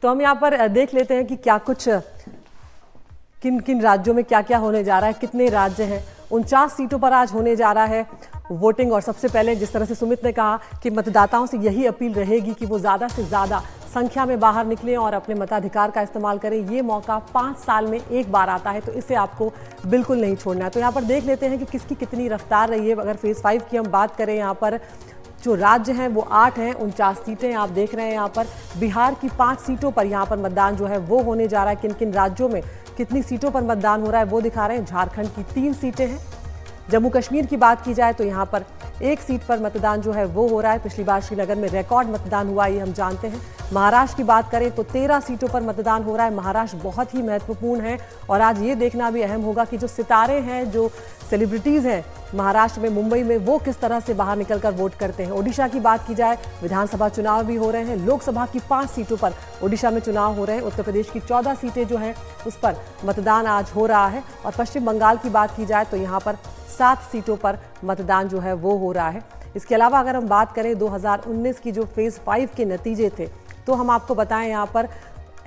तो हम यहाँ पर देख लेते हैं कि क्या कुछ किन किन राज्यों में क्या क्या होने जा रहा है, कितने राज्य हैं। 49 सीटों पर आज होने जा रहा है वोटिंग। और सबसे पहले जिस तरह से सुमित ने कहा कि मतदाताओं से यही अपील रहेगी कि वो ज़्यादा से ज़्यादा संख्या में बाहर निकलें और अपने मताधिकार का इस्तेमाल करें। ये मौका 5 साल में एक बार आता है, तो इसे आपको बिल्कुल नहीं छोड़ना है। तो यहाँ पर देख लेते हैं कि किसकी कितनी रफ्तार रही है। अगर फेज़ 5 की हम बात करें, यहाँ पर जो राज्य हैं वो 8 हैं, 49 सीटें आप देख रहे हैं। यहाँ पर बिहार की 5 सीटों पर यहाँ पर मतदान जो है वो होने जा रहा है। किन किन राज्यों में कितनी सीटों पर मतदान हो रहा है वो दिखा रहे हैं। झारखंड की 3 सीटें हैं। जम्मू कश्मीर की बात की जाए तो यहाँ पर 1 सीट पर मतदान जो है वो हो रहा है। पिछली बार श्रीनगर में रिकॉर्ड मतदान हुआ, ये हम जानते हैं। महाराष्ट्र की बात करें तो 13 सीटों पर मतदान हो रहा है। महाराष्ट्र बहुत ही महत्वपूर्ण है और आज ये देखना भी अहम होगा कि जो सितारे हैं, जो सेलिब्रिटीज़ हैं महाराष्ट्र में, मुंबई में, वो किस तरह से बाहर निकलकर वोट करते हैं। ओडिशा की बात की जाए, विधानसभा चुनाव भी हो रहे हैं। लोकसभा की 5 सीटों पर ओडिशा में चुनाव हो रहे हैं। उत्तर प्रदेश की 14 सीटें जो हैं उस पर मतदान आज हो रहा है। और पश्चिम बंगाल की बात की जाए तो यहाँ पर 7 सीटों पर मतदान जो है वो हो रहा है। इसके अलावा अगर हम बात करें 2019 की जो फेज़ 5 के नतीजे थे, तो हम आपको बताएं यहाँ पर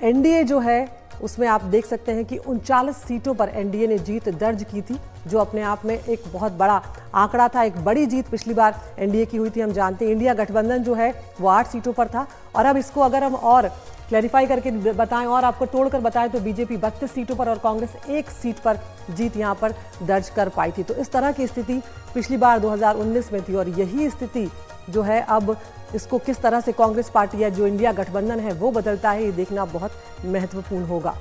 एनडीए जो है उसमें आप देख सकते हैं कि 39 सीटों पर एनडीए ने जीत दर्ज की थी, जो अपने आप में एक बहुत बड़ा आंकड़ा था। एक बड़ी जीत पिछली बार एनडीए की हुई थी, हम जानते हैं। इंडिया गठबंधन जो है वो 8 सीटों पर था। और अब इसको अगर हम और क्लैरिफाई करके बताएं और आपको तोड़कर बताएं तो बीजेपी 32 सीटों पर और कांग्रेस 1 सीट पर जीत यहां पर दर्ज कर पाई थी। तो इस तरह की स्थिति पिछली बार 2019 में थी और यही स्थिति जो है अब इसको किस तरह से कांग्रेस पार्टी या जो इंडिया गठबंधन है वो बदलता है, ये देखना बहुत महत्वपूर्ण होगा।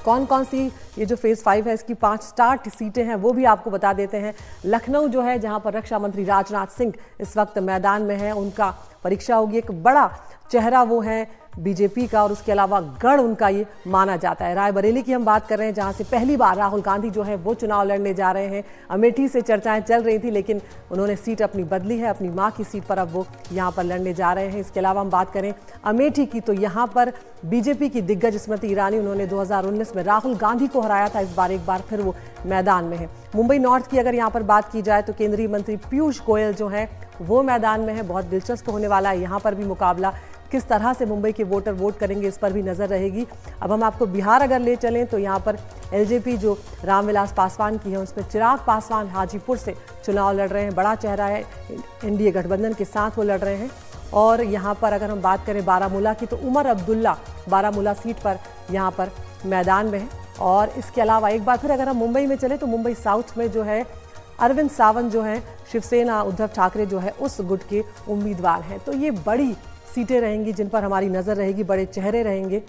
कौन कौन सी ये जो फेज़ 5 है इसकी 5 स्टार्ट सीटें हैं वो भी आपको बता देते हैं। लखनऊ जो है, जहां पर रक्षा मंत्री राजनाथ सिंह इस वक्त मैदान में है, उनका परीक्षा होगी। एक बड़ा चेहरा वो है बीजेपी का और उसके अलावा गढ़ उनका ये माना जाता है। रायबरेली की हम बात कर रहे हैं, जहां से पहली बार राहुल गांधी जो है वो चुनाव लड़ने जा रहे हैं। अमेठी से चर्चाएं चल रही थी, लेकिन उन्होंने सीट अपनी बदली है। अपनी मां की सीट पर अब वो यहां पर लड़ने जा रहे हैं। इसके अलावा हम बात करें अमेठी की, तो यहाँ पर बीजेपी की दिग्गज स्मृति ईरानी, उन्होंने 2019 में राहुल गांधी को हराया था। इस बार एक बार फिर वो मैदान में है। मुंबई नॉर्थ की अगर यहाँ पर बात की जाए तो केंद्रीय मंत्री पीयूष गोयल जो है वो मैदान में है। बहुत दिलचस्प होने वाला है यहाँ पर भी मुकाबला। किस तरह से मुंबई के वोटर वोट करेंगे इस पर भी नजर रहेगी। अब हम आपको बिहार अगर ले चलें तो यहाँ पर एलजेपी जो रामविलास पासवान की है, उसमें चिराग पासवान हाजीपुर से चुनाव लड़ रहे हैं। बड़ा चेहरा है, एनडीए गठबंधन के साथ वो लड़ रहे हैं। और यहाँ पर अगर हम बात करें बारामूला की, तो उमर अब्दुल्ला बारामूला सीट पर यहाँ पर मैदान में है। और इसके अलावा एक बार फिर अगर हम मुंबई में चले तो मुंबई साउथ में जो है अरविंद सावंत जो है शिवसेना उद्धव ठाकरे जो है उस गुट के उम्मीदवार हैं। तो ये बड़ी सीटें रहेंगी जिन पर हमारी नज़र रहेगी, बड़े चेहरे रहेंगे।